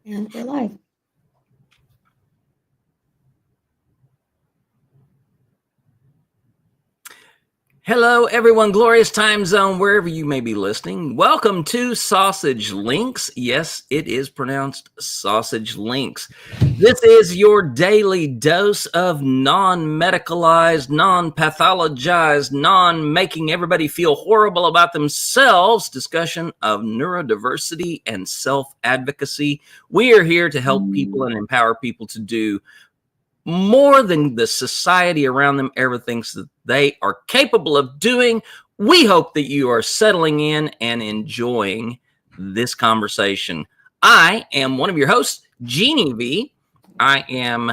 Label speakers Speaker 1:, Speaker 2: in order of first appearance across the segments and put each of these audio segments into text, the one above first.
Speaker 1: And we're live.
Speaker 2: Hello, everyone. Glorious time zone, wherever you may be listening. Welcome to Sausage Links. Yes, it is pronounced Sausage Links. This is your daily dose of non-medicalized, non-pathologized, non-making everybody feel horrible about themselves discussion of neurodiversity and self-advocacy. We are here to help people and empower people to do more than the society around them ever thinks that they are capable of doing. We hope that you are settling in and enjoying this conversation. I am one of your hosts, Jeannie V. I am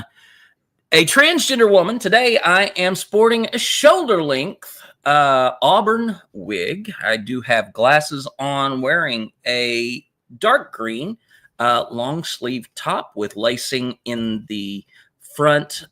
Speaker 2: a transgender woman. Today, I am sporting a shoulder-length auburn wig. I do have glasses on, wearing a dark green long sleeve top with lacing in the front,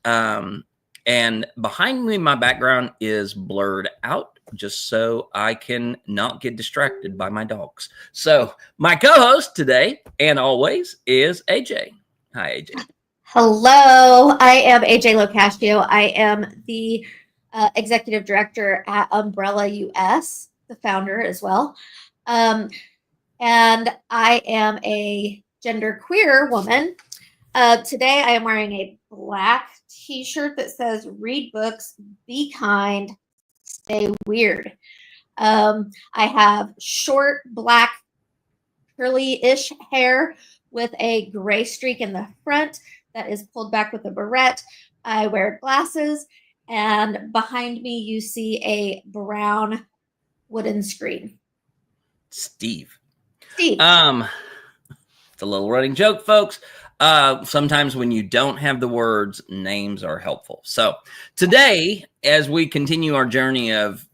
Speaker 2: and behind me, my background is blurred out just so I can not get distracted by my dogs. So my co-host today and always is AJ. Hi, AJ.
Speaker 1: Hello, I am AJ Locascio. I am the executive director at Umbrella US, the founder as well. And I am a genderqueer woman. Today, I am wearing a black t-shirt that says, "Read books, be kind, stay weird." I have short, black, curly-ish hair with a gray streak in the front that is pulled back with a barrette. I wear glasses, and behind me, you see a brown wooden screen.
Speaker 2: Steve.
Speaker 1: Steve.
Speaker 2: It's a little running joke, folks. Sometimes when you don't have the words, names are helpful. So today, as we continue our journey of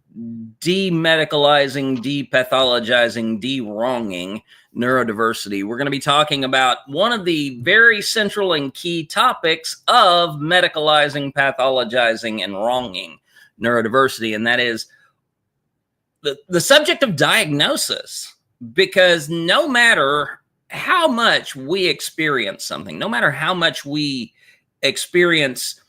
Speaker 2: demedicalizing, depathologizing, de-wronging neurodiversity, we're going to be talking about one of the very central and key topics of medicalizing, pathologizing, and wronging neurodiversity, and that is the subject of diagnosis. Because no matter how much we experience something, no matter how much we experience,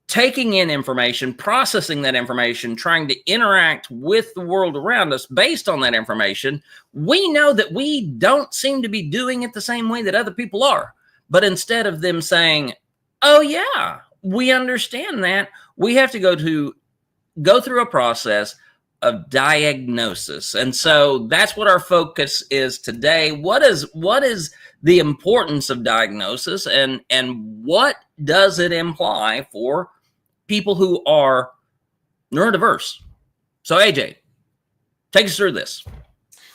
Speaker 2: taking in information, processing that information, trying to interact with the world around us based on that information, we know that we don't seem to be doing it the same way that other people are. But instead of them saying, "Oh yeah, we understand that," we have to go through a process of diagnosis. And so that's what our focus is today. What is the importance of diagnosis, and what does it imply for people who are neurodiverse? So AJ, take us through this.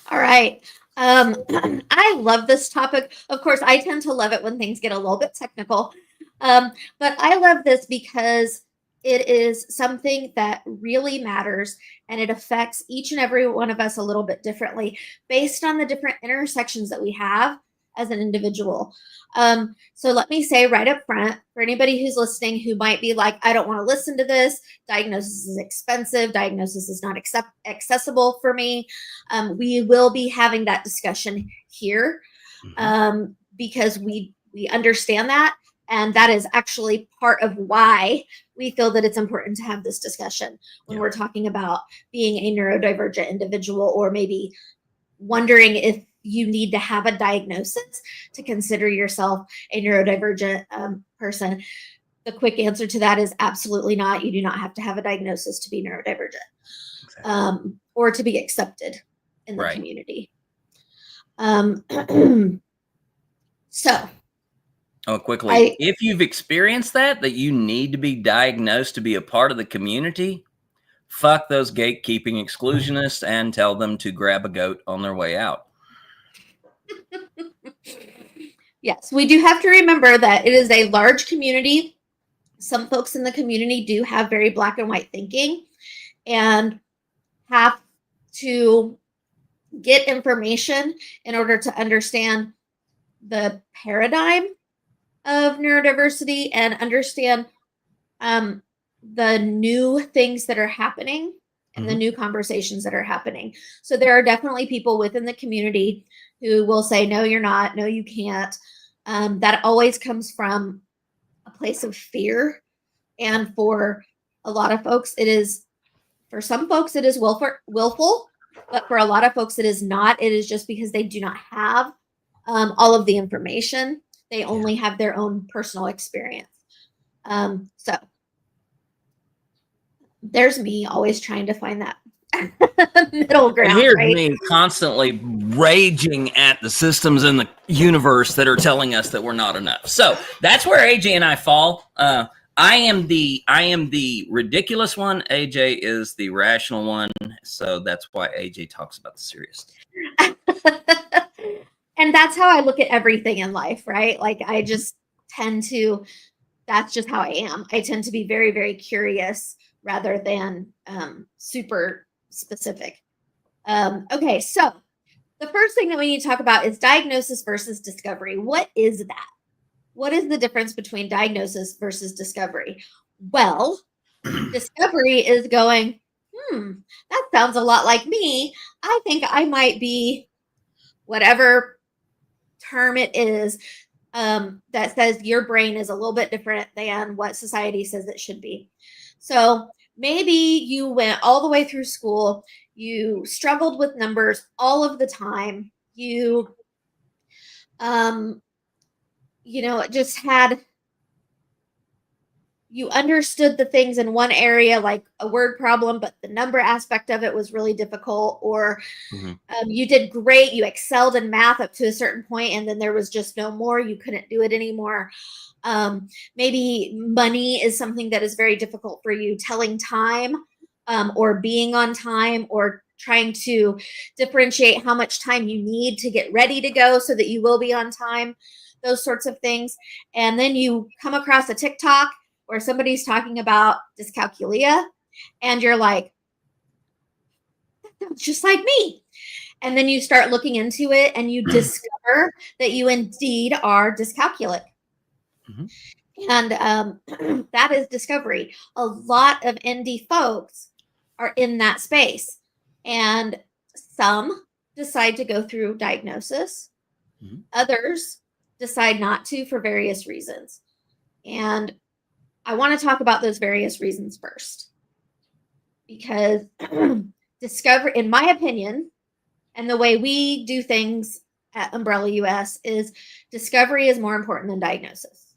Speaker 1: All right. I love this topic. Of course, I tend to love it when things get a little bit technical. But I love this because it is something that really matters, and it affects each and every one of us a little bit differently based on the different intersections that we have as an individual. So let me say right up front, for anybody who's listening who might be like, "I don't want to listen to this. Diagnosis is expensive. Diagnosis is not accessible for me." We will be having that discussion here because we understand that. And that is actually part of why we feel that it's important to have this discussion when we're talking about being a neurodivergent individual, or maybe wondering if you need to have a diagnosis to consider yourself a neurodivergent person. The quick answer to that is absolutely not. You do not have to have a diagnosis to be neurodivergent, or to be accepted in the community. So.
Speaker 2: Oh, quickly, if you've experienced that you need to be diagnosed to be a part of the community, fuck those gatekeeping exclusionists and tell them to grab a goat on their way out.
Speaker 1: Yes, we do have to remember that it is a large community. Some folks in the community do have very black and white thinking and have to get information in order to understand the paradigm of neurodiversity and understand the new things that are happening and the new conversations that are happening. So there are definitely people within the community who will say, "No, you're not. No, you can't." That always comes from a place of fear. And for a lot of folks, for some folks, it is willful, but for a lot of folks, it is not. It is just because they do not have all of the information. They only have their own personal experience. So there's me always trying to find that middle ground.
Speaker 2: And here's
Speaker 1: right?
Speaker 2: me constantly raging at the systems in the universe that are telling us that we're not enough. So that's where AJ and I fall. I am the ridiculous one. AJ is the rational one. So that's why AJ talks about the serious stuff.
Speaker 1: And that's how I look at everything in life, right? Like I just tend to, that's just how I am. I tend to be very, very curious rather than super specific. Okay, so the first thing that we need to talk about is diagnosis versus discovery. What is that? What is the difference between diagnosis versus discovery? Well, discovery is going, that sounds a lot like me. I think I might be whatever term it is that says your brain is a little bit different than what society says it should be. So maybe you went all the way through school, you struggled with numbers all of the time, you just had, you understood the things in one area like a word problem, but the number aspect of it was really difficult, or you did great, you excelled in math up to a certain point, and then there was just no more, you couldn't do it anymore. Maybe money is something that is very difficult for you, telling time or being on time, or trying to differentiate how much time you need to get ready to go so that you will be on time, those sorts of things. And then you come across a TikTok where somebody's talking about dyscalculia, and you're like, that sounds just like me. And then you start looking into it and you discover that you indeed are dyscalculic. And that is discovery. A lot of ND folks are in that space, and some decide to go through diagnosis. Others decide not to for various reasons. And I want to talk about those various reasons first, because discovery, in my opinion, and the way we do things at Umbrella US, is discovery is more important than diagnosis.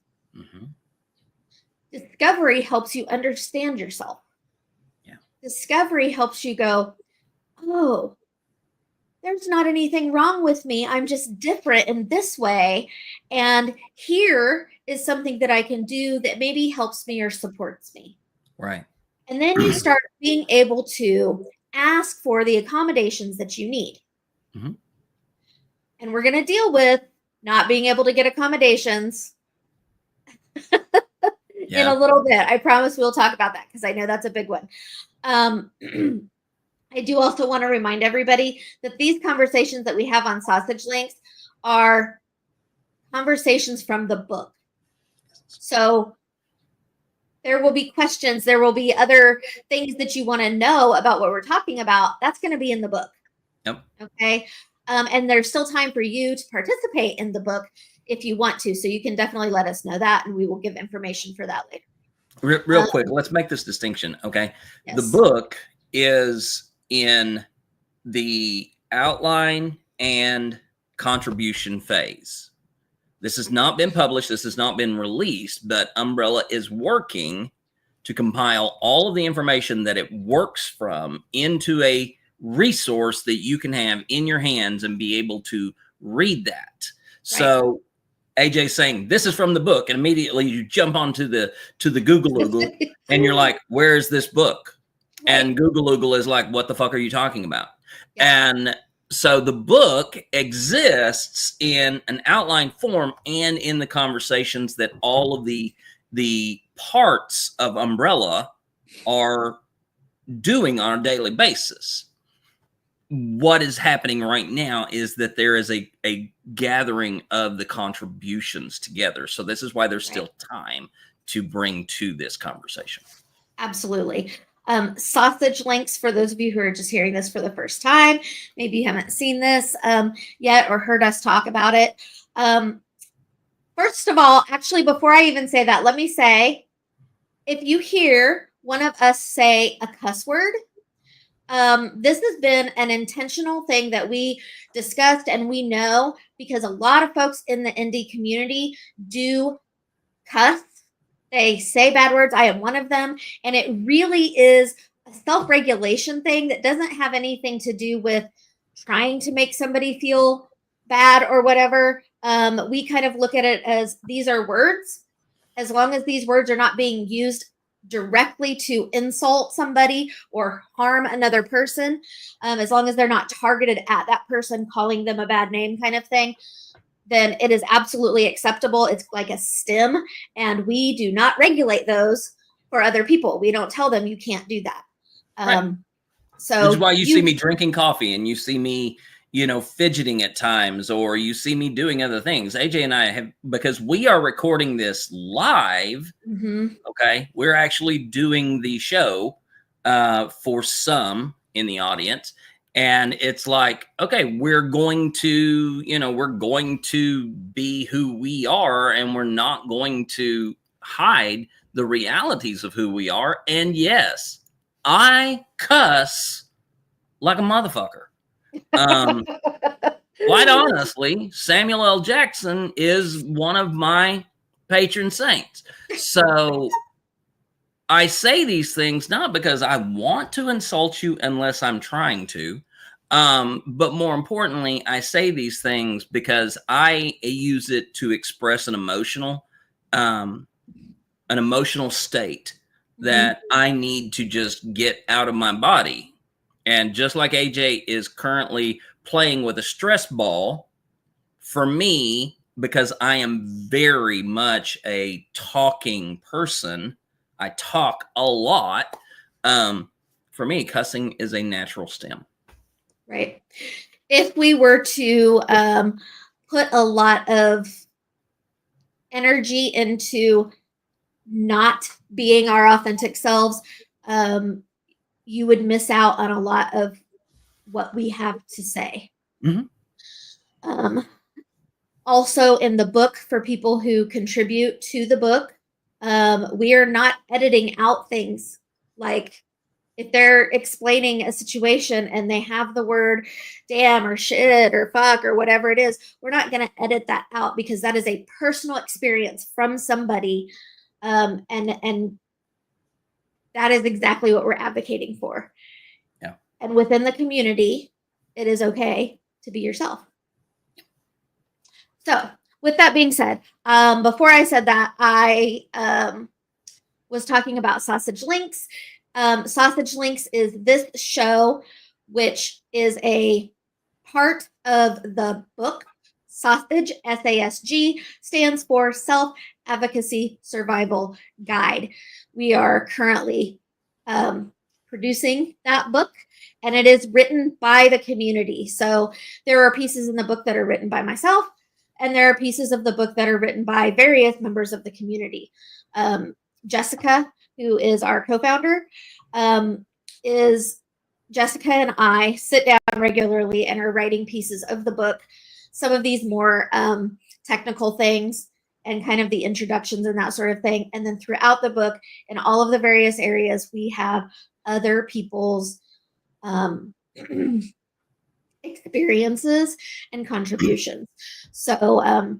Speaker 1: Discovery helps you understand yourself. Discovery helps you go, oh, there's not anything wrong with me. I'm just different in this way. And here is something that I can do that maybe helps me or supports me.
Speaker 2: Right.
Speaker 1: And then you start being able to ask for the accommodations that you need. And we're going to deal with not being able to get accommodations in a little bit. I promise we'll talk about that, because I know that's a big one. I do also want to remind everybody that these conversations that we have on Sausage Links are conversations from the book. So there will be questions, there will be other things that you want to know about what we're talking about. That's going to be in the book. Okay. And there's still time for you to participate in the book if you want to. So you can definitely let us know that, and we will give information for that later.
Speaker 2: Real quick, let's make this distinction, okay?
Speaker 1: Yes.
Speaker 2: The book is in the outline and contribution phase. This has not been published. This has not been released, but Umbrella is working to compile all of the information that it works from into a resource that you can have in your hands and be able to read that. Right. So AJ saying this is from the book, and immediately you jump onto the Google and you're like, where is this book? Right. And Google is like, what the fuck are you talking about? Yeah. And so the book exists in an outline form and in the conversations that all of the parts of Umbrella are doing on a daily basis. What is happening right now is that there is a gathering of the contributions together. So this is why there's still time to bring to this conversation. Absolutely.
Speaker 1: Sausage Links, for those of you who are just hearing this for the first time, maybe you haven't seen this yet or heard us talk about it. First of all, actually, before I even say that, let me say, if you hear one of us say a cuss word, this has been an intentional thing that we discussed and we know because a lot of folks in the indie community do cuss. They say bad words. I am one of them. And it really is a self-regulation thing that doesn't have anything to do with trying to make somebody feel bad or whatever. We kind of look at it as these are words. As long as these words are not being used directly to insult somebody or harm another person, as long as they're not targeted at that person, calling them a bad name kind of thing, then it is absolutely acceptable. It's like a stim, and we do not regulate those for other people. We don't tell them you can't do that.
Speaker 2: Right.
Speaker 1: So
Speaker 2: which is why you see me drinking coffee and you see me, fidgeting at times, or you see me doing other things. AJ and I have, because we are recording this live. Okay. We're actually doing the show for some in the audience. And it's like, okay, we're going to be who we are, and we're not going to hide the realities of who we are. And yes, I cuss like a motherfucker. Quite honestly, Samuel L. Jackson is one of my patron saints. So I say these things not because I want to insult you unless I'm trying to, but more importantly, I say these things because I use it to express an emotional state that I need to just get out of my body. And just like AJ is currently playing with a stress ball, for me, because I am very much a talking person, I talk a lot. For me, cussing is a natural stem.
Speaker 1: Right. If we were to put a lot of energy into not being our authentic selves, you would miss out on a lot of what we have to say. Also, in the book, for people who contribute to the book, we are not editing out things. Like if they're explaining a situation and they have the word damn or shit or fuck or whatever it is, we're not going to edit that out because that is a personal experience from somebody. And that is exactly what we're advocating for.
Speaker 2: Yeah.
Speaker 1: And within the community, it is okay to be yourself. So with that being said, before I said that, I was talking about Sausage Links. Sausage Links is this show, which is a part of the book. Sausage, SASG, stands for Self-Advocacy Survival Guide. We are currently producing that book, and it is written by the community. So there are pieces in the book that are written by myself, and there are pieces of the book that are written by various members of the community. Jessica, who is our co-founder, Jessica and I sit down regularly and are writing pieces of the book. Some of these more technical things and kind of the introductions and that sort of thing. And then throughout the book, in all of the various areas, we have other people's experiences and contributions. So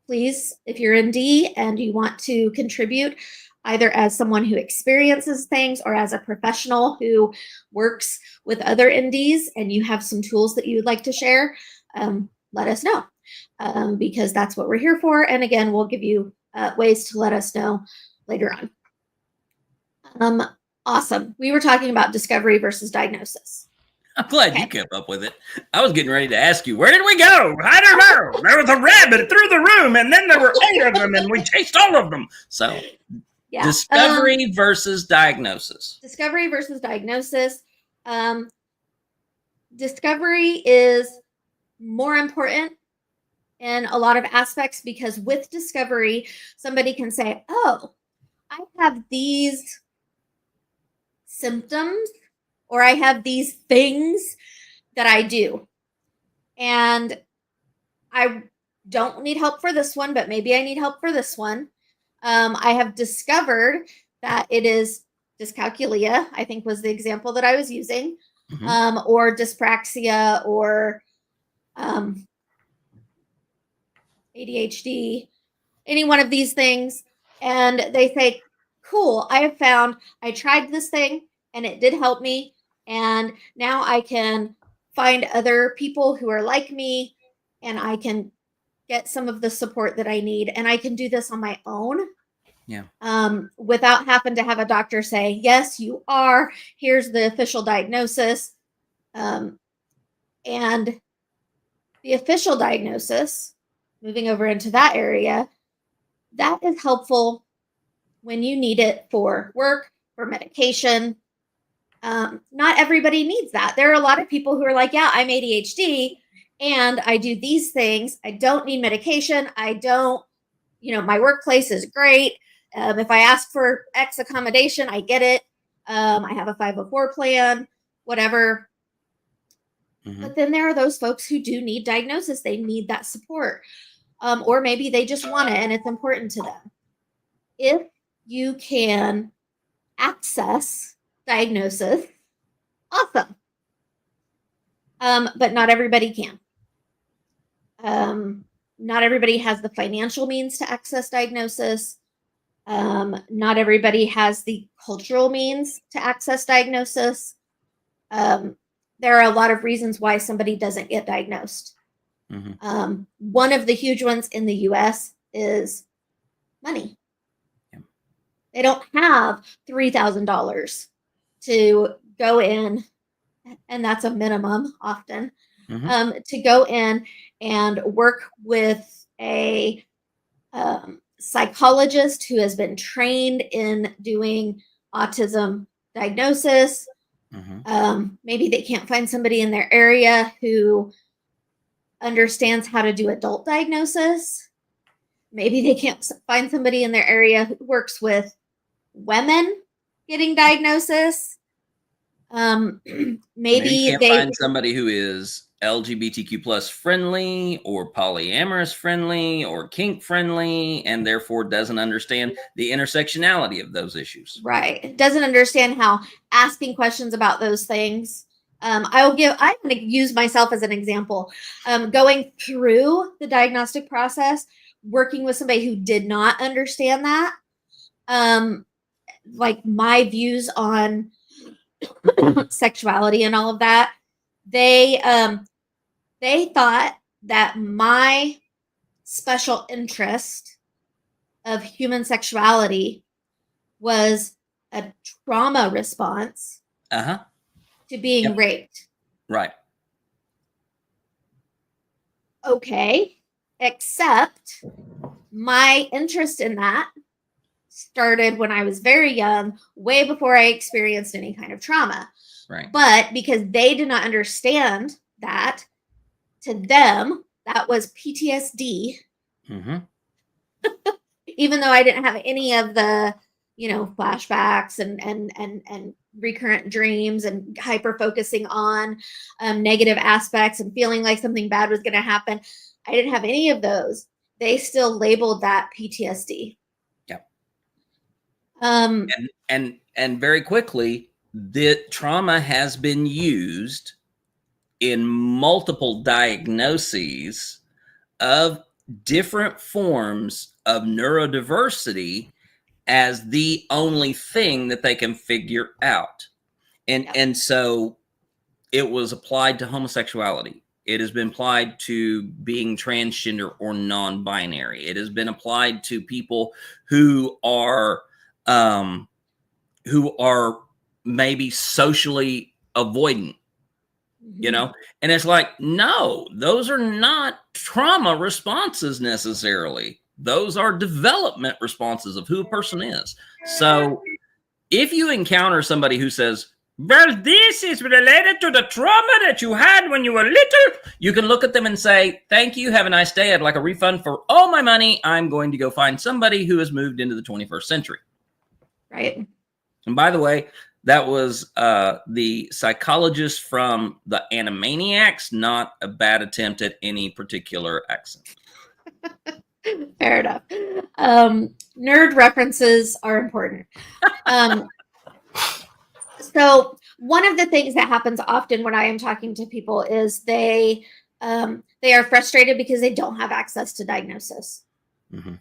Speaker 1: please, if you're in D and you want to contribute, either as someone who experiences things or as a professional who works with other indies and you have some tools that you would like to share, let us know, because that's what we're here for. And again, we'll give you ways to let us know later on. Awesome. We were talking about discovery versus diagnosis.
Speaker 2: I'm glad you kept up with it. I was getting ready to ask you, where did we go? I don't know. There was a rabbit through the room, and then there were 8 of them, and we chased all of them. So, yeah. Discovery versus diagnosis.
Speaker 1: Discovery versus diagnosis. Discovery is more important in a lot of aspects because with discovery, somebody can say, oh, I have these symptoms, or I have these things that I do. And don't need help for this one, but maybe I need help for this one. I have discovered that it is dyscalculia, I think was the example that I was using, or dyspraxia, or ADHD, any one of these things. And they say, cool, I tried this thing and it did help me. And now I can find other people who are like me, and I can get some of the support that I need. And I can do this on my own.
Speaker 2: Yeah.
Speaker 1: Without having to have a doctor say, yes, you are. Here's the official diagnosis. And the official diagnosis, moving over into that area, that is helpful when you need it for work, for medication. Not everybody needs that. There are a lot of people who are like, yeah, I'm ADHD and I do these things. I don't need medication. I don't, my workplace is great. If I ask for X accommodation, I get it. I have a 504 plan, whatever. But then there are those folks who do need diagnosis. They need that support. Or maybe they just want it and it's important to them. If you can access diagnosis, awesome. But not everybody can. Not everybody has the financial means to access diagnosis. Not everybody has the cultural means to access diagnosis. There are a lot of reasons why somebody doesn't get diagnosed. One of the huge ones in the US is money. Yeah. They don't have $3,000 to go in, and that's a minimum often, to go in and work with a psychologist who has been trained in doing autism diagnosis. Maybe they can't find somebody in their area who understands how to do adult diagnosis. Maybe they can't find somebody in their area who works with women getting diagnosis. Maybe
Speaker 2: they can't find somebody who is LGBTQ plus friendly or polyamorous friendly or kink friendly, and therefore doesn't understand the intersectionality of those issues.
Speaker 1: Right. Doesn't understand how asking questions about those things. I'm going to use myself as an example. Going through the diagnostic process, working with somebody who did not understand that, like my views on sexuality and all of that, they thought that my special interest of human sexuality was a trauma response to being raped.
Speaker 2: Right.
Speaker 1: Okay, except my interest in that started when I was very young, way before I experienced any kind of trauma.
Speaker 2: Right.
Speaker 1: But because they did not understand that, to them, that was PTSD. Even though I didn't have any of the, flashbacks and recurrent dreams and hyper focusing on negative aspects and feeling like something bad was going to happen. I didn't have any of those. They still labeled that PTSD.
Speaker 2: And very quickly, the trauma has been used in multiple diagnoses of different forms of neurodiversity as the only thing that they can figure out. And so it was applied to homosexuality. It has been applied to being transgender or non-binary. It has been applied to people who are maybe socially avoidant, and it's like, no, those are not trauma responses necessarily. Those are development responses of who a person is. So if you encounter somebody who says, well, this is related to the trauma that you had when you were little, you can look at them and say, thank you, have a nice day. I'd like a refund for all my money. I'm going to go find somebody who has moved into the 21st century.
Speaker 1: Right.
Speaker 2: And by the way, that was the psychologist from the Animaniacs, not a bad attempt at any particular accent.
Speaker 1: Fair enough. Nerd references are important. So one of the things that happens often when I am talking to people is they are frustrated because they don't have access to diagnosis.
Speaker 2: Mhm.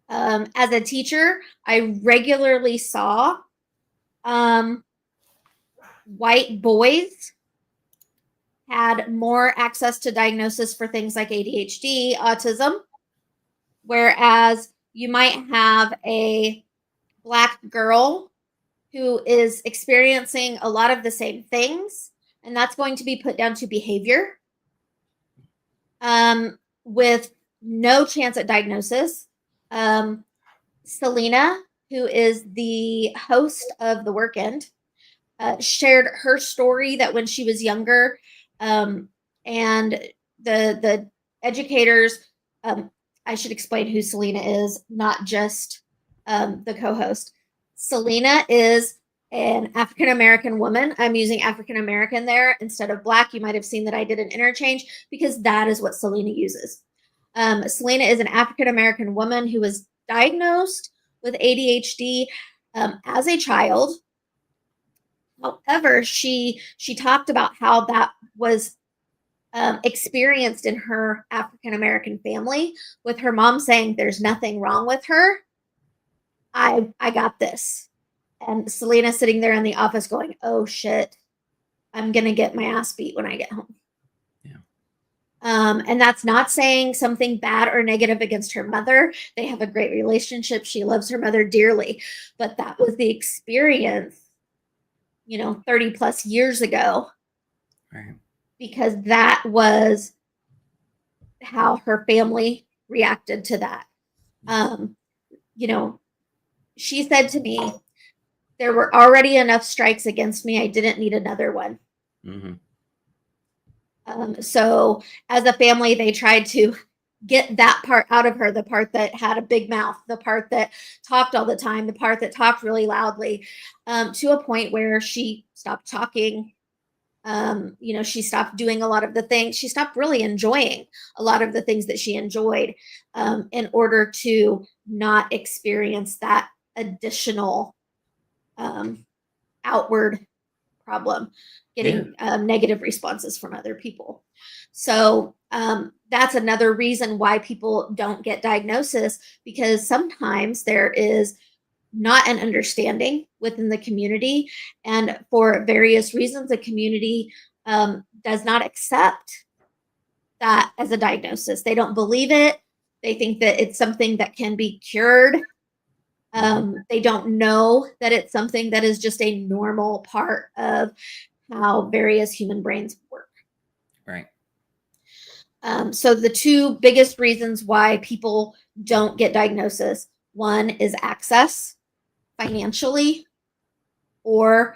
Speaker 1: As a teacher, I regularly saw white boys had more access to diagnosis for things like ADHD, autism, whereas you might have a Black girl who is experiencing a lot of the same things, and that's going to be put down to behavior with no chance at diagnosis. Selena, who is the host of The Work End, shared her story that when she was younger, and the educators, I should explain who Selena is, not just the co-host. Selena is an African American woman. I'm using African American there instead of Black. You might have seen that I did an interchange because that is what Selena uses. Selena is an African American woman who was diagnosed with ADHD as a child. However, she talked about how that was experienced in her African American family, with her mom saying, "There's nothing wrong with her. I got this." And Selena sitting there in the office going, "Oh shit, I'm gonna get my ass beat when I get home."
Speaker 2: Yeah.
Speaker 1: And that's not saying something bad or negative against her mother. They have a great relationship. She loves her mother dearly, but that was the experience, 30 plus years ago.
Speaker 2: Right.
Speaker 1: Because that was how her family reacted to that. You know, she said to me, "There were already enough strikes against me. I didn't need another one."
Speaker 2: Mm-hmm.
Speaker 1: So as a family, they tried to get that part out of her, the part that had a big mouth, the part that talked all the time, the part that talked really loudly, to a point where she stopped talking. She stopped doing a lot of the things. She stopped really enjoying a lot of the things that she enjoyed, in order to not experience that additional outward problem, getting negative responses from other people. So that's another reason why people don't get diagnosis, because sometimes there is not an understanding within the community, and for various reasons the community does not accept that as a diagnosis. They don't believe it. They think that it's something that can be cured. They don't know that it's something that is just a normal part of how various human brains work.
Speaker 2: Right.
Speaker 1: So the two biggest reasons why people don't get diagnosis: one is access financially or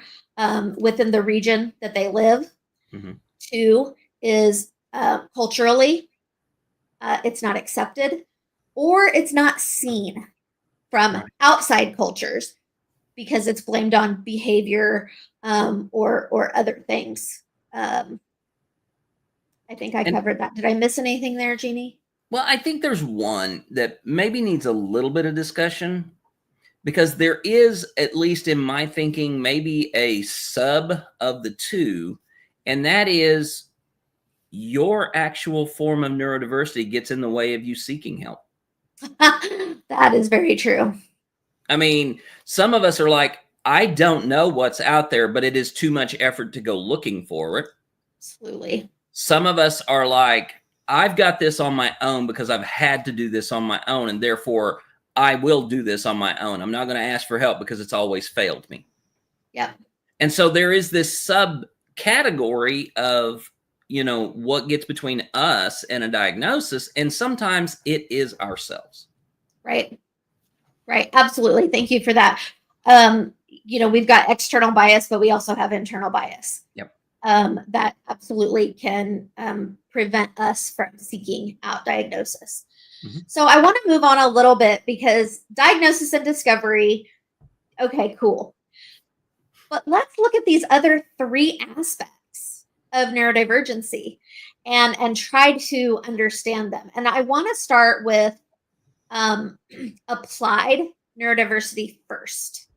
Speaker 1: within the region that they live.
Speaker 2: Mm-hmm.
Speaker 1: Two is culturally, it's not accepted, or it's not seen from outside cultures because it's blamed on behavior, or other things. I think I covered that. Did I miss anything there, Jeannie?
Speaker 2: Well, I think there's one that maybe needs a little bit of discussion, because there is, at least in my thinking, maybe a sub of the two, and that is your actual form of neurodiversity gets in the way of you seeking help.
Speaker 1: That is very true.
Speaker 2: I mean, some of us are like, I don't know what's out there, but it is too much effort to go looking for it.
Speaker 1: Absolutely.
Speaker 2: Some of us are like, I've got this on my own because I've had to do this on my own, and therefore I will do this on my own. I'm not going to ask for help because it's always failed me.
Speaker 1: Yep.
Speaker 2: And so there is this subcategory of, what gets between us and a diagnosis, and sometimes it is ourselves.
Speaker 1: Right. Right. Absolutely. Thank you for that. We've got external bias, but we also have internal bias.
Speaker 2: Yep.
Speaker 1: That absolutely can prevent us from seeking out diagnosis. Mm-hmm. So I want to move on a little bit, because diagnosis and discovery, okay, cool. But let's look at these other three aspects of neurodivergency. and try to understand them. And I want to start with applied neurodiversity first.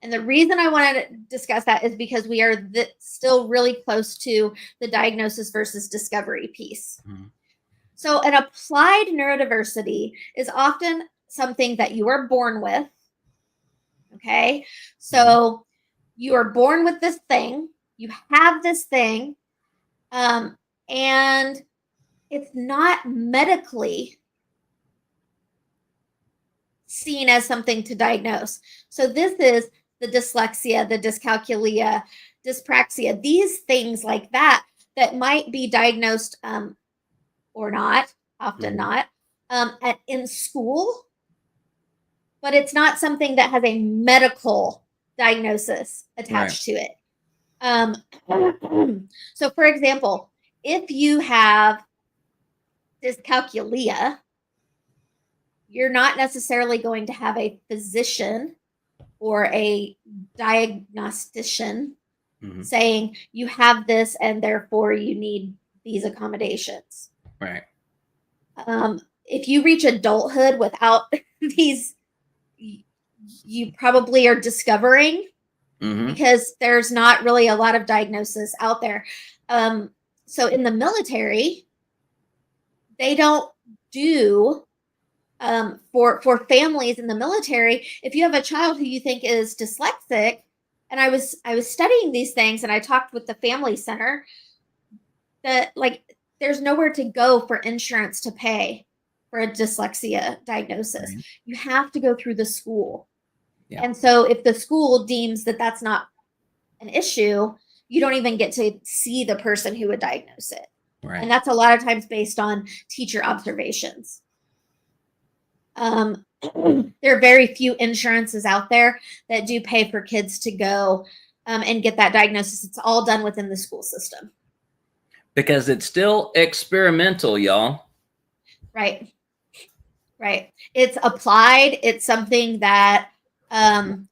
Speaker 1: And the reason I want to discuss that is because we are still really close to the diagnosis versus discovery piece. Mm-hmm. So an applied neurodiversity is often something that you are born with. Okay. So you are born with this thing, you have this thing, and it's not medically seen as something to diagnose. So this is the dyslexia, the dyscalculia, dyspraxia, these things like that might be diagnosed or not, often not, in school, but it's not something that has a medical diagnosis attached to it. So for example, if you have dyscalculia, you're not necessarily going to have a physician or a diagnostician saying you have this and therefore you need these accommodations.
Speaker 2: Right.
Speaker 1: If you reach adulthood without these, you probably are discovering because there's not really a lot of diagnosis out there. So in the military, they don't do for families in the military, if you have a child who you think is dyslexic, and I was studying these things and I talked with the family center, that like there's nowhere to go for insurance to pay for a dyslexia diagnosis. Right. You have to go through the school. Yeah. And so if the school deems that that's not an issue, you don't even get to see the person who would diagnose it. Right. And that's a lot of times based on teacher observations. There are very few insurances out there that do pay for kids to go and get that diagnosis. It's all done within the school system.
Speaker 2: Because it's still experimental, y'all.
Speaker 1: Right. Right. It's applied. It's something that the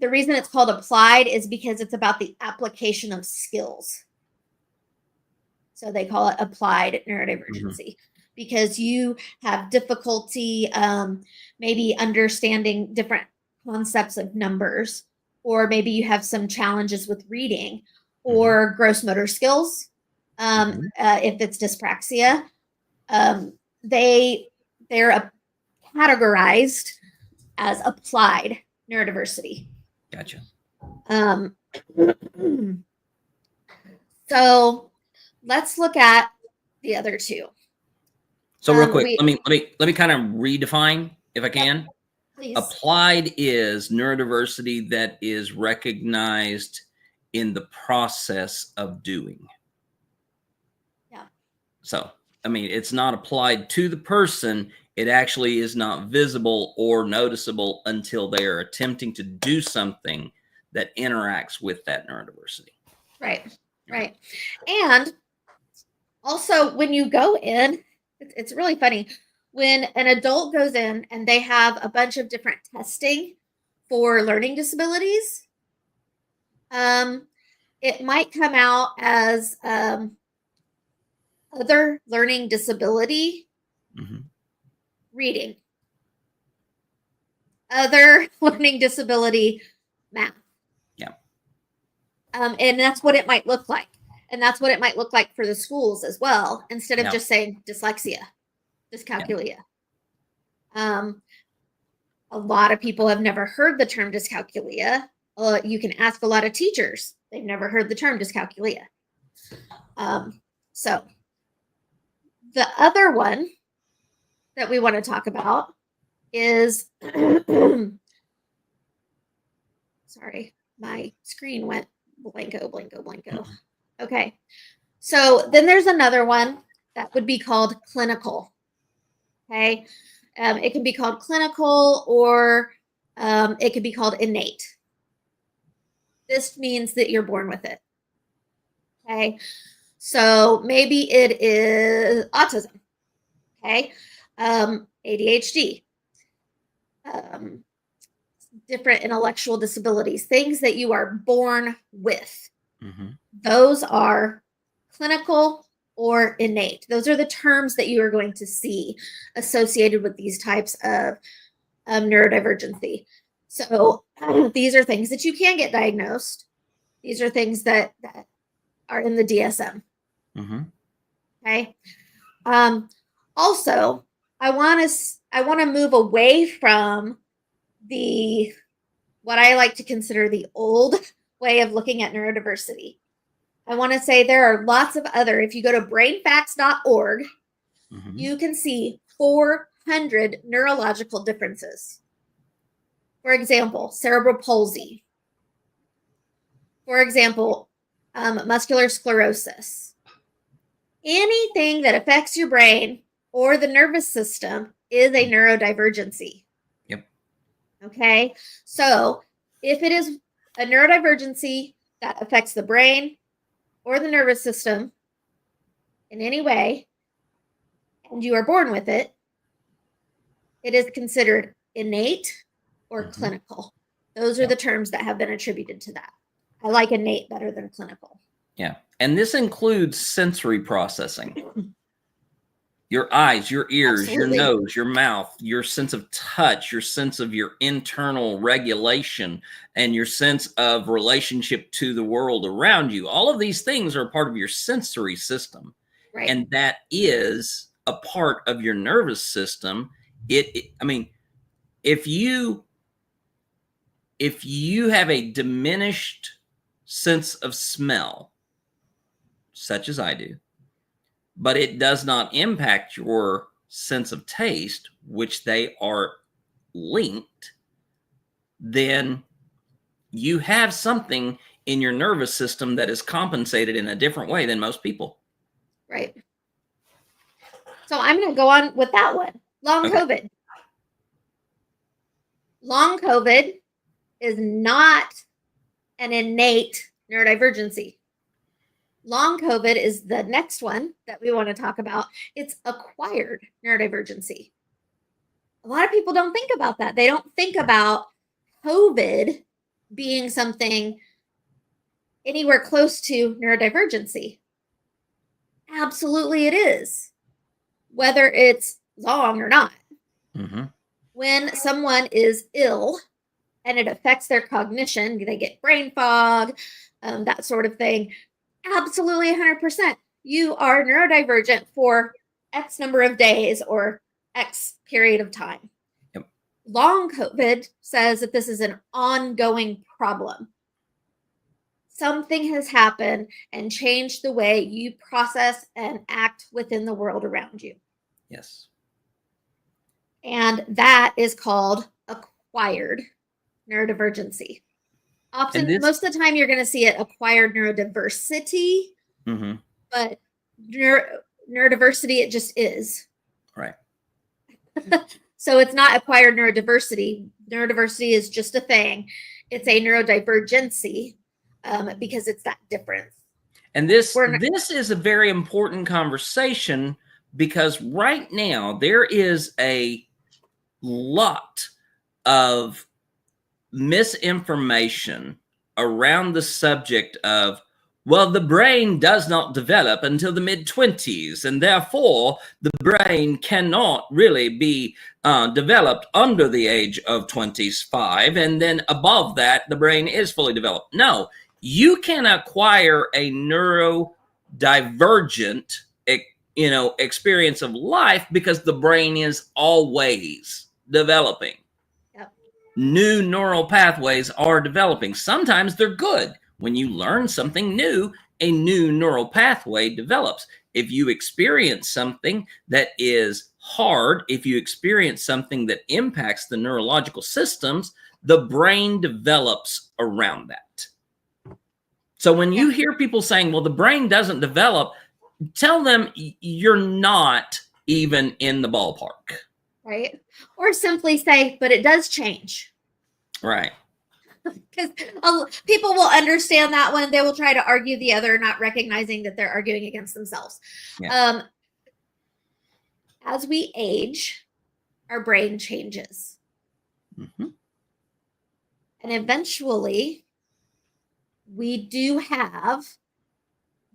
Speaker 1: reason it's called applied is because it's about the application of skills. So they call it applied neurodivergency. Because you have difficulty maybe understanding different concepts of numbers, or maybe you have some challenges with reading or gross motor skills. If it's dyspraxia, they're categorized as applied neurodiversity.
Speaker 2: Gotcha.
Speaker 1: So let's look at the other two.
Speaker 2: So real quick, let me kind of redefine if I can.
Speaker 1: Please.
Speaker 2: Applied is neurodiversity that is recognized in the process of doing.
Speaker 1: Yeah.
Speaker 2: So, I mean, it's not applied to the person. It actually is not visible or noticeable until they are attempting to do something that interacts with that neurodiversity.
Speaker 1: Right. Right. And also when you go in, it's really funny when an adult goes in and they have a bunch of different testing for learning disabilities. It might come out as other learning disability reading, other learning disability math.
Speaker 2: Yeah.
Speaker 1: And that's what it might look like. And that's what it might look like for the schools as well, instead of just saying dyslexia, dyscalculia. A lot of people have never heard the term dyscalculia. You can ask a lot of teachers. They've never heard the term dyscalculia. So the other one that we want to talk about is, sorry, my screen went blanco. Okay, so then there's another one that would be called clinical. Okay, it can be called clinical, or it could be called innate. This means that you're born with it. Okay, so maybe it is autism. Okay, ADHD, different intellectual disabilities, things that you are born with. Those are clinical or innate. Those are the terms that you are going to see associated with these types of neurodivergency. So these are things that you can get diagnosed. These are things that are in the DSM.
Speaker 2: Mm-hmm.
Speaker 1: Okay. Also, I want to move away from what I like to consider the old way of looking at neurodiversity. I want to say there are lots of other, if you go to brainfacts.org,
Speaker 2: Mm-hmm.
Speaker 1: you can see 400 neurological differences. For example, cerebral palsy. For example, muscular sclerosis. Anything that affects your brain or the nervous system is a neurodivergency.
Speaker 2: Yep.
Speaker 1: Okay. So if it is a neurodivergency that affects the brain or the nervous system in any way, and you are born with it, it is considered innate or clinical. Those are the terms that have been attributed to that. I like innate better than clinical.
Speaker 2: Yeah. And this includes sensory processing. Your eyes, your ears,
Speaker 1: Absolutely.
Speaker 2: your nose, your mouth, your sense of touch, your sense of your internal regulation, and your sense of relationship to the world around you. All of these things are part of your sensory system.
Speaker 1: Right.
Speaker 2: And that is a part of your nervous system. I mean, if you have a diminished sense of smell, such as I do, but it does not impact your sense of taste, which they are linked, then you have something in your nervous system that is compensated in a different way than most people.
Speaker 1: Right. So I'm going to go on with that one. Long COVID. Long COVID is not an innate neurodivergency. Long COVID is the next one that we want to talk about. It's acquired neurodivergency. A lot of people don't think about that. They don't think about COVID being something anywhere close to neurodivergency. Absolutely, it is, whether it's long or not.
Speaker 2: Mm-hmm.
Speaker 1: When someone is ill and it affects their cognition, they get brain fog, that sort of thing. Absolutely 100%. You are neurodivergent for X number of days or X period of time.
Speaker 2: Yep.
Speaker 1: Long COVID says that this is an ongoing problem. Something has happened and changed the way you process and act within the world around you.
Speaker 2: Yes.
Speaker 1: And that is called acquired neurodivergency. Often, most of the time, you're going to see it acquired neurodiversity, but neurodiversity, it just is.
Speaker 2: Right.
Speaker 1: So it's not acquired neurodiversity. Neurodiversity is just a thing. It's a neurodivergency because it's that difference.
Speaker 2: And this is a very important conversation because right now there is a lot of misinformation around the subject of, well, the brain does not develop until the mid-20s, and therefore the brain cannot really be developed under the age of 25, and then above that, the brain is fully developed. No, you can acquire a neurodivergent experience of life because the brain is always developing. New neural pathways are developing. Sometimes they're good. When you learn something new, a new neural pathway develops. If you experience something that is hard, if you experience something that impacts the neurological systems, the brain develops around that. So when you hear people saying, well, the brain doesn't develop, tell them you're not even in the ballpark.
Speaker 1: Right. Or simply say, but it does change.
Speaker 2: Right.
Speaker 1: Because people will understand that one. They will try to argue the other, not recognizing that they're arguing against themselves. Yeah. As we age, our brain changes. And eventually, we do have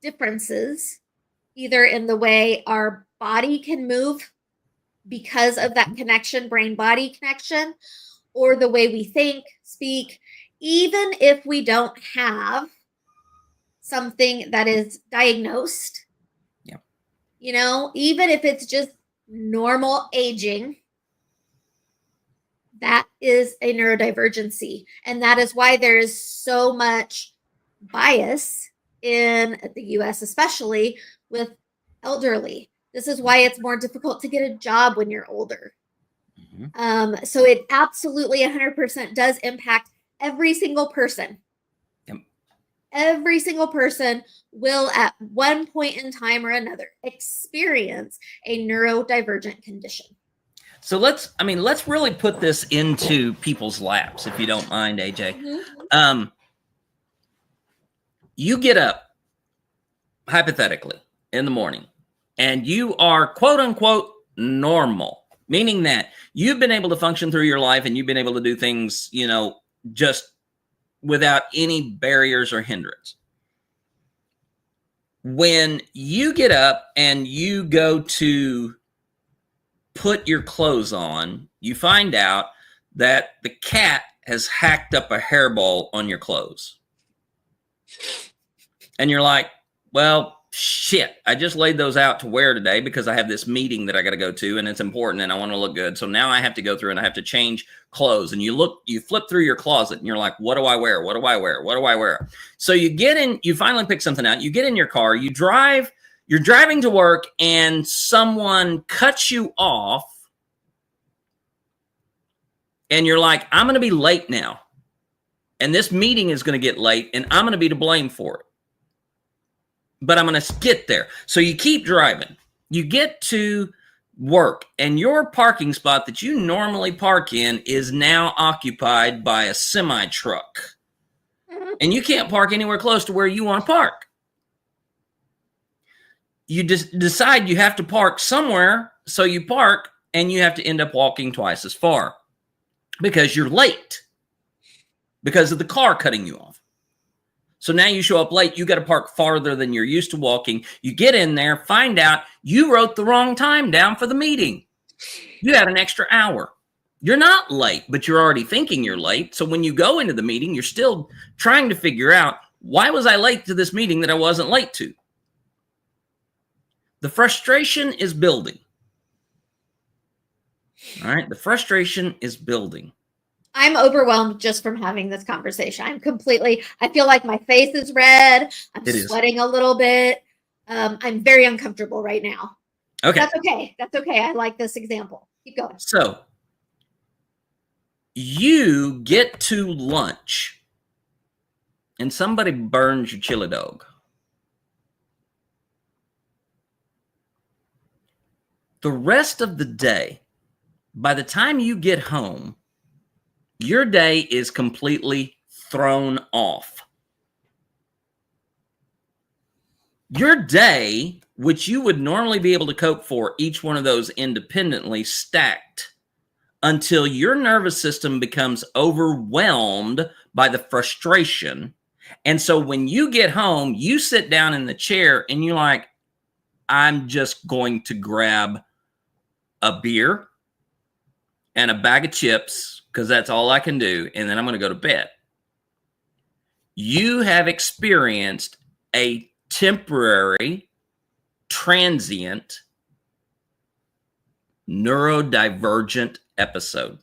Speaker 1: differences either in the way our body can move because of that connection, brain-body connection, or the way we think, speak, even if we don't have something that is diagnosed.
Speaker 2: Yeah.
Speaker 1: You know, even if it's just normal aging, that is a neurodivergency. And that is why there is so much bias in the US, especially with elderly. This is why it's more difficult to get a job when you're older. So it absolutely 100% does impact every single person.
Speaker 2: Yep.
Speaker 1: Every single person will at one point in time or another experience a neurodivergent condition.
Speaker 2: So let's really put this into people's laps, if you don't mind, AJ.
Speaker 1: Mm-hmm.
Speaker 2: You get up, hypothetically, in the morning, and you are quote unquote normal, meaning that you've been able to function through your life and you've been able to do things, you know, just without any barriers or hindrance. When you get up and you go to put your clothes on, you find out that the cat has hacked up a hairball on your clothes. And you're like, well, shit, I just laid those out to wear today because I have this meeting that I got to go to and it's important and I want to look good. So now I have to go through and I have to change clothes. And you flip through your closet and you're like, what do I wear? What do I wear? What do I wear? So you get in, you finally pick something out, you get in your car, you're driving to work and someone cuts you off and you're like, I'm going to be late now. And this meeting is going to get late and I'm going to be to blame for it. But I'm going to get there. So you keep driving. You get to work and your parking spot that you normally park in is now occupied by a semi truck. And you can't park anywhere close to where you want to park. You just decide you have to park somewhere. So you park and you have to end up walking twice as far because you're late because of the car cutting you off. So now you show up late, you got to park farther than you're used to walking. You get in there, find out you wrote the wrong time down for the meeting. You had an extra hour. You're not late, but you're already thinking you're late. So when you go into the meeting, you're still trying to figure out, why was I late to this meeting that I wasn't late to? The frustration is building. All right, the frustration is building.
Speaker 1: I'm overwhelmed just from having this conversation. I feel like my face is red. I'm sweating a little bit. I'm very uncomfortable right now.
Speaker 2: Okay.
Speaker 1: That's okay. That's okay. I like this example. Keep going.
Speaker 2: So you get to lunch and somebody burns your chili dog. The rest of the day, by the time you get home, your day is completely thrown off. Your day, which you would normally be able to cope for each one of those independently, stacked until your nervous system becomes overwhelmed by the frustration. And so when you get home, you sit down in the chair and you're like, I'm just going to grab a beer and a bag of chips because that's all I can do, and then I'm going to go to bed. You have experienced a temporary, transient, neurodivergent episode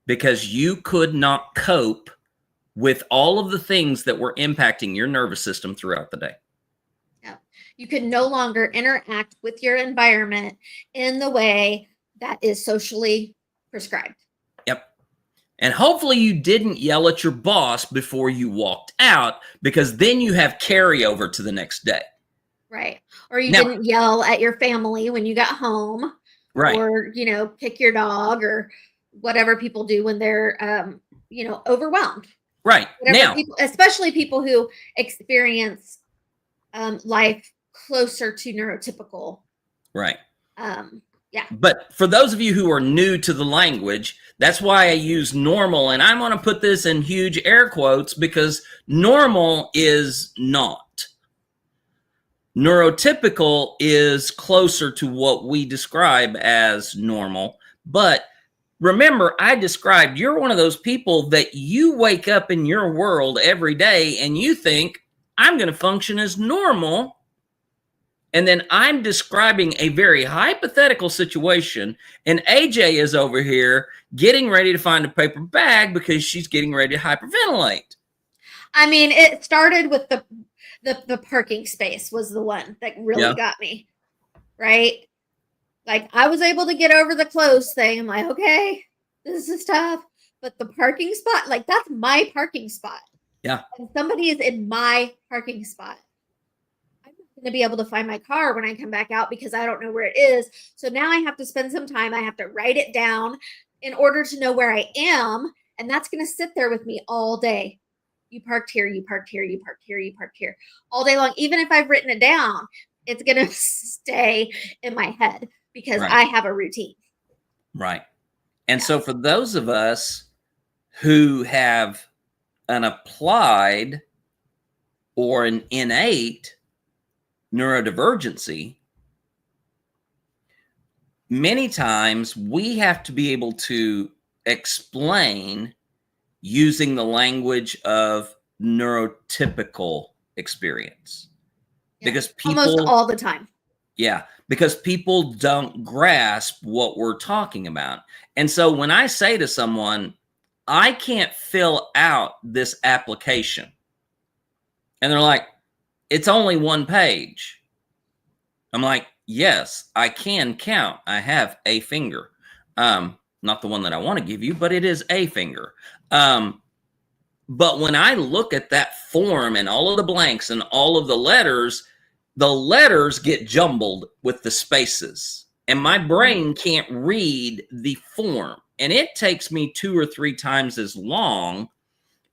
Speaker 2: because you could not cope with all of the things that were impacting your nervous system throughout the day.
Speaker 1: Yeah. You can no longer interact with your environment in the way that is socially prescribed.
Speaker 2: Yep. And hopefully you didn't yell at your boss before you walked out, because then you have carryover to the next day.
Speaker 1: Right. Or you didn't yell at your family when you got home.
Speaker 2: Right.
Speaker 1: Or, kick your dog or whatever people do when they're, overwhelmed.
Speaker 2: Right. Now,
Speaker 1: especially people who experience life closer to neurotypical.
Speaker 2: Right.
Speaker 1: Yeah.
Speaker 2: But for those of you who are new to the language, that's why I use normal. And I'm going to put this in huge air quotes because normal is not. Neurotypical is closer to what we describe as normal. But remember, I described you're one of those people that you wake up in your world every day and you think, I'm going to function as normal. And then I'm describing a very hypothetical situation, and AJ is over here getting ready to find a paper bag because she's getting ready to hyperventilate.
Speaker 1: I mean, it started with the parking space was the one that really got me, right? Like, I was able to get over the clothes thing. I'm like, okay, this is tough. But the parking spot, like, that's my parking spot.
Speaker 2: Yeah.
Speaker 1: And somebody is in my parking spot. I'm not going to be able to find my car when I come back out because I don't know where it is. So now I have to spend some time. I have to write it down in order to know where I am. And that's going to sit there with me all day. You parked here, you parked here, you parked here, you parked here. All day long. Even if I've written it down, it's going to stay in my head because I have a routine.
Speaker 2: Right. And so for those of us who have an applied or an innate neurodivergency, many times we have to be able to explain using the language of neurotypical experience. Because people
Speaker 1: almost all the time.
Speaker 2: Yeah, because people don't grasp what we're talking about. And so when I say to someone, I can't fill out this application, and they're like, it's only one page. I'm like, yes, I can count. I have a finger. Not the one that I want to give you, but it is a finger. But when I look at that form and all of the blanks and all of the letters get jumbled with the spaces, and my brain can't read the form. And it takes me 2 or 3 times as long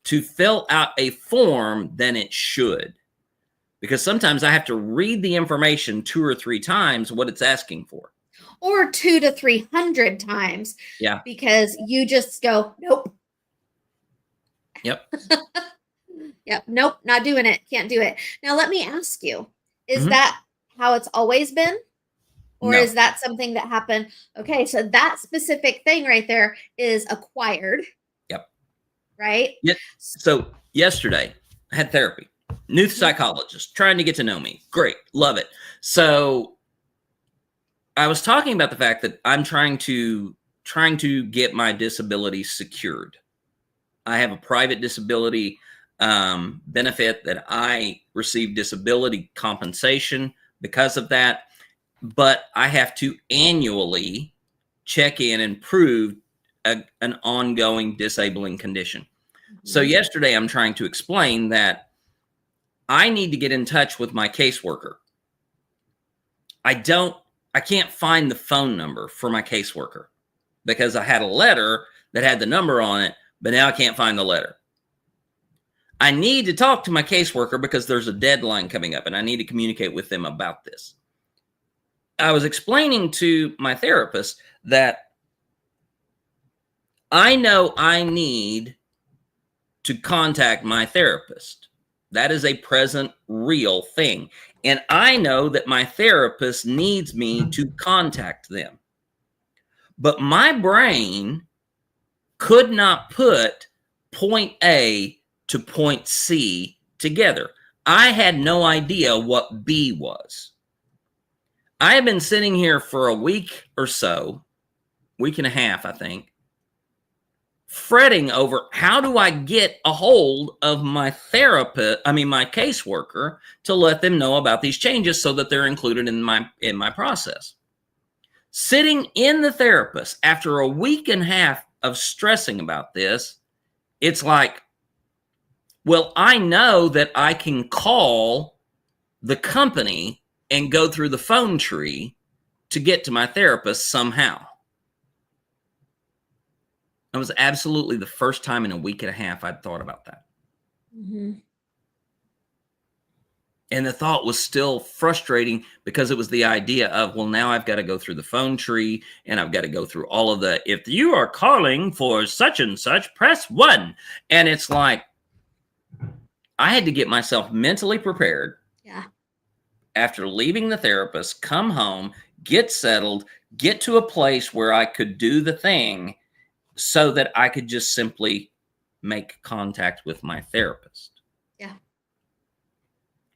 Speaker 2: to fill out a form than it should. Because sometimes I have to read the information 2 or 3 times what it's asking for.
Speaker 1: Or 200 to 300 times.
Speaker 2: Yeah.
Speaker 1: Because you just go, nope.
Speaker 2: Yep.
Speaker 1: Yep. Nope. Not doing it. Can't do it. Now, let me ask you, is that how it's always been? Or is that something that happened? Okay. So that specific thing right there is acquired.
Speaker 2: Yep.
Speaker 1: Right?
Speaker 2: Yep. So yesterday I had therapy. New psychologist trying to get to know me. Great. Love it. So I was talking about the fact that I'm trying to get my disability secured. I have a private disability benefit that I receive disability compensation because of that, but I have to annually check in and prove an ongoing disabling condition. So yesterday I'm trying to explain that I need to get in touch with my caseworker. I can't find the phone number for my caseworker because I had a letter that had the number on it, but now I can't find the letter. I need to talk to my caseworker because there's a deadline coming up and I need to communicate with them about this. I was explaining to my therapist that I know I need to contact my therapist. That is a present, real thing. And I know that my therapist needs me to contact them. But my brain could not put point A to point C together. I had no idea what B was. I have been sitting here for a week or so, week and a half, I think, fretting over how do I get a hold of my my caseworker to let them know about these changes so that they're included in my process. Sitting in the therapist after a week and a half of stressing about this, it's like, well, I know that I can call the company and go through the phone tree to get to my therapist somehow. That was absolutely the first time in a week and a half I'd thought about that. And the thought was still frustrating because it was the idea of, well, now I've got to go through the phone tree and I've got to go through all of the, if you are calling for such and such, press 1. And it's like, I had to get myself mentally prepared.
Speaker 1: Yeah.
Speaker 2: after leaving the therapist, come home, get settled, get to a place where I could do the thing so that I could just simply make contact with my therapist.
Speaker 1: Yeah.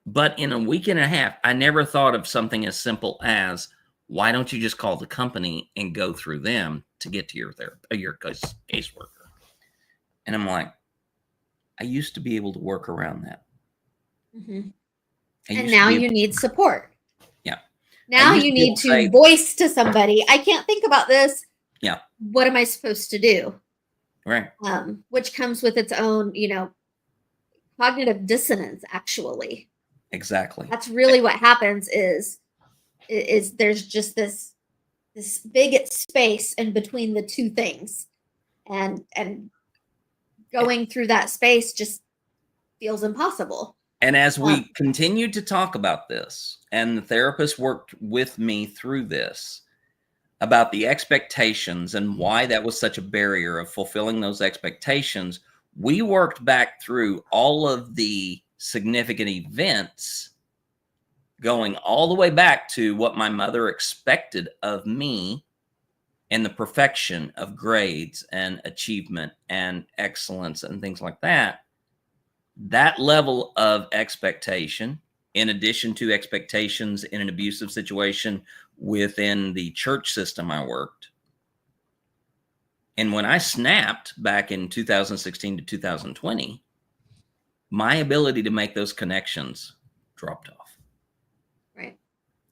Speaker 2: But in a week and a half, I never thought of something as simple as, why don't you just call the company and go through them to get to your caseworker? And I'm like, I used to be able to work around that.
Speaker 1: Mm-hmm. And now you need support.
Speaker 2: Yeah.
Speaker 1: Now you need to voice to somebody, I can't think about this.
Speaker 2: Yeah.
Speaker 1: What am I supposed to do?
Speaker 2: Right.
Speaker 1: Which comes with its own, cognitive dissonance, actually.
Speaker 2: Exactly.
Speaker 1: That's really what happens is there's just this big space in between the two things. And going through that space just feels impossible.
Speaker 2: And as we continued to talk about this, and the therapist worked with me through this, about the expectations and why that was such a barrier of fulfilling those expectations, we worked back through all of the significant events, going all the way back to what my mother expected of me and the perfection of grades and achievement and excellence and things like that. That level of expectation, in addition to expectations in an abusive situation within the church system I worked. And when I snapped back in 2016 to 2020, my ability to make those connections dropped off.
Speaker 1: Right.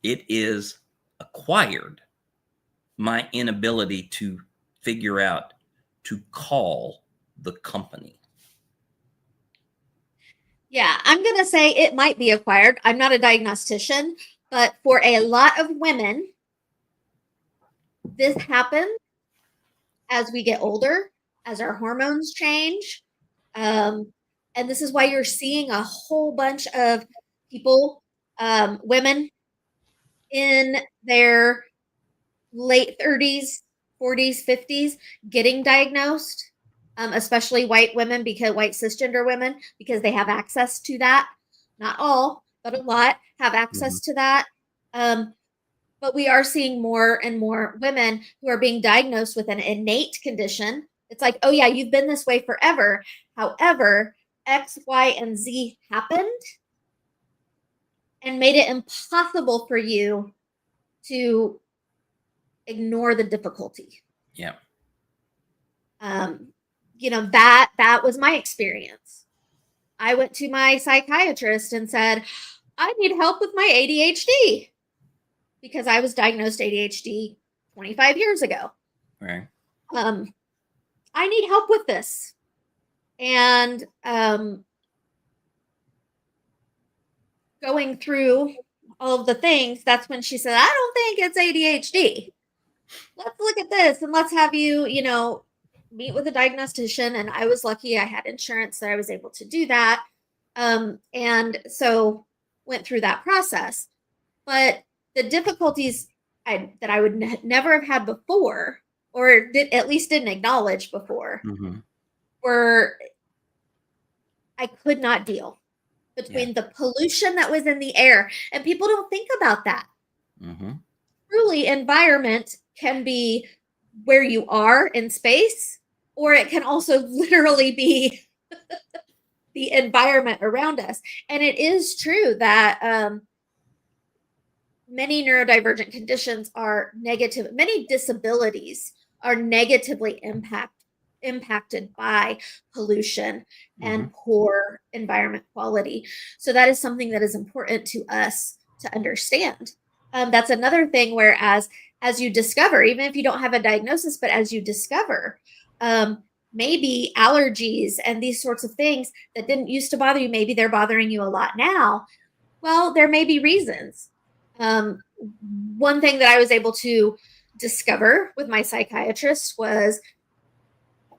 Speaker 2: It is acquired, my inability to figure out to call the company.
Speaker 1: Yeah, I'm going to say it might be acquired. I'm not a diagnostician, but for a lot of women, this happens as we get older, as our hormones change. And this is why you're seeing a whole bunch of people, women in their late 30s, 40s, 50s, getting diagnosed. Especially white women, because white cisgender women, because they have access to that. Not all, but a lot have access to that. But we are seeing more and more women who are being diagnosed with an innate condition. It's like, oh yeah, you've been this way forever. However, X, Y, and Z happened and made it impossible for you to ignore the difficulty.
Speaker 2: Yeah.
Speaker 1: That was my experience. I went to my psychiatrist and said, I need help with my ADHD, because I was diagnosed ADHD 25 years ago.
Speaker 2: Right.
Speaker 1: I need help with this. And going through all of the things, that's when she said, I don't think it's ADHD. Let's look at this and let's have you, meet with a diagnostician. And I was lucky I had insurance that I was able to do that. And so went through that process. But the difficulties that I would never have had before, or at least didn't acknowledge before, were I could not deal between the pollution that was in the air. And people don't think about that. Truly, environment can be where you are in space, or it can also literally be the environment around us. And it is true that many neurodivergent conditions are negative, many disabilities are negatively impacted by pollution and poor environment quality. So that is something that is important to us to understand. That's another thing where as you discover, even if you don't have a diagnosis, but as you discover, maybe allergies and these sorts of things that didn't used to bother you, maybe they're bothering you a lot now. Well, there may be reasons. One thing that I was able to discover with my psychiatrist was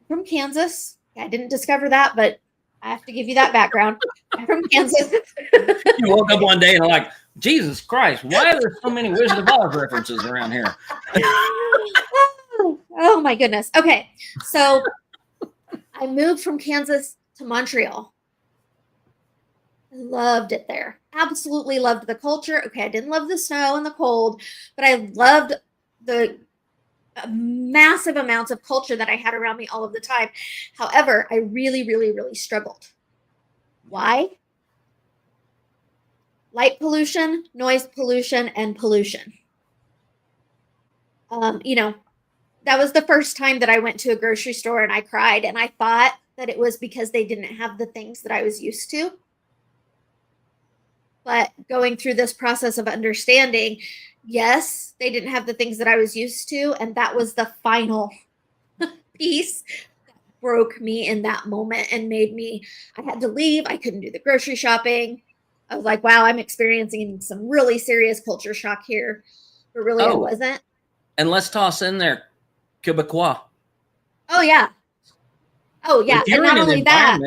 Speaker 1: from Kansas. I didn't discover that, but I have to give you that background. I'm from Kansas.
Speaker 2: You woke up one day and like, Jesus Christ, why are there so many Wizard of Oz references around here?
Speaker 1: Oh my goodness. Okay. So I moved from Kansas to Montreal. I loved it there. Absolutely loved the culture. Okay, I didn't love the snow and the cold, but I loved the massive amounts of culture that I had around me all of the time. However, I really, really, really struggled. Why? Light pollution, noise pollution, and pollution. You know, that was the first time that I went to a grocery store and I cried, and I thought that it was because they didn't have the things that I was used to. But going through this process of understanding, yes, they didn't have the things that I was used to, and that was the final piece that broke me in that moment and made me, I had to leave. I couldn't do the grocery shopping. I was like, wow, I'm experiencing some really serious culture shock here. But really, I wasn't.
Speaker 2: And let's toss in there Quebecois.
Speaker 1: Oh, yeah. Oh, yeah. And not only that,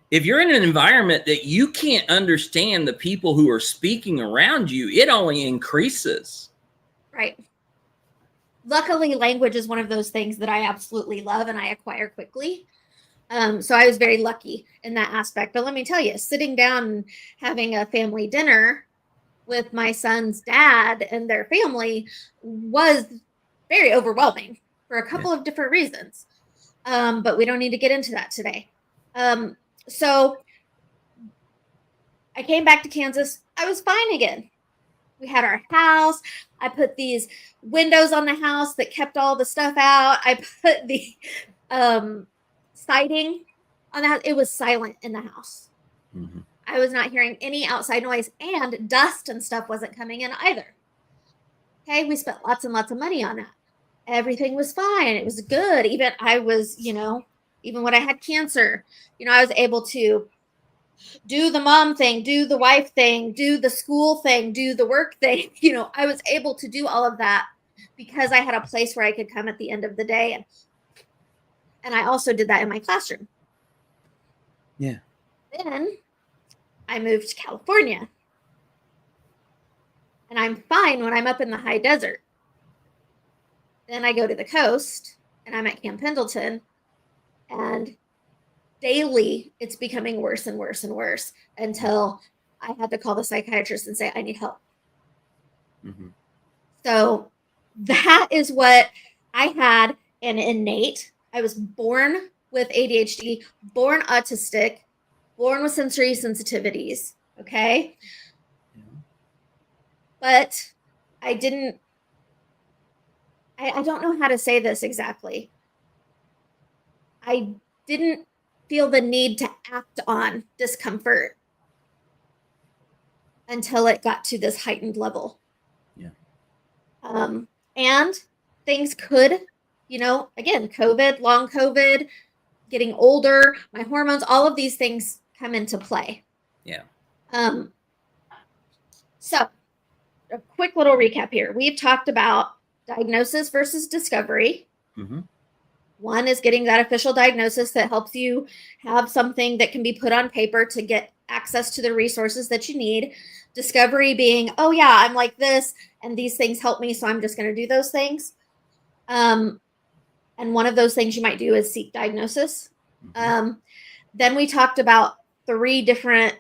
Speaker 2: if you're in an environment that you can't understand the people who are speaking around you, it only increases.
Speaker 1: Right. Luckily, language is one of those things that I absolutely love and I acquire quickly. So I was very lucky in that aspect. But let me tell you, sitting down and having a family dinner with my son's dad and their family was very overwhelming for a couple of different reasons. But we don't need to get into that today. So I came back to Kansas. I was fine again. We had our house. I put these windows on the house that kept all the stuff out. I put the siding on the house. It was silent in the house. Mm-hmm. I was not hearing any outside noise, and dust and stuff wasn't coming in either. Okay, we spent lots and lots of money on that. Everything was fine. It was good. Even I was, even when I had cancer, I was able to do the mom thing, do the wife thing, do the school thing, do the work thing. I was able to do all of that because I had a place where I could come at the end of the day. And I also did that in my classroom.
Speaker 2: Yeah.
Speaker 1: Then I moved to California. And I'm fine when I'm up in the high desert. Then I go to the coast and I'm at Camp Pendleton, and daily it's becoming worse and worse and worse until I had to call the psychiatrist and say, I need help. Mm-hmm. So that is what I had an innate. I was born with ADHD, born autistic, born with sensory sensitivities. Okay. Yeah. But I don't know how to say this exactly. I didn't feel the need to act on discomfort until it got to this heightened level. Yeah. And things could, again, COVID, long COVID, getting older, my hormones, all of these things come into play.
Speaker 2: Yeah.
Speaker 1: So a quick little recap here. We've talked about diagnosis versus discovery. Mm-hmm. One is getting that official diagnosis that helps you have something that can be put on paper to get access to the resources that you need. Discovery being, oh yeah, I'm like this and these things help me, so I'm just going to do those things. And one of those things you might do is seek diagnosis. Mm-hmm. Then we talked about 3 different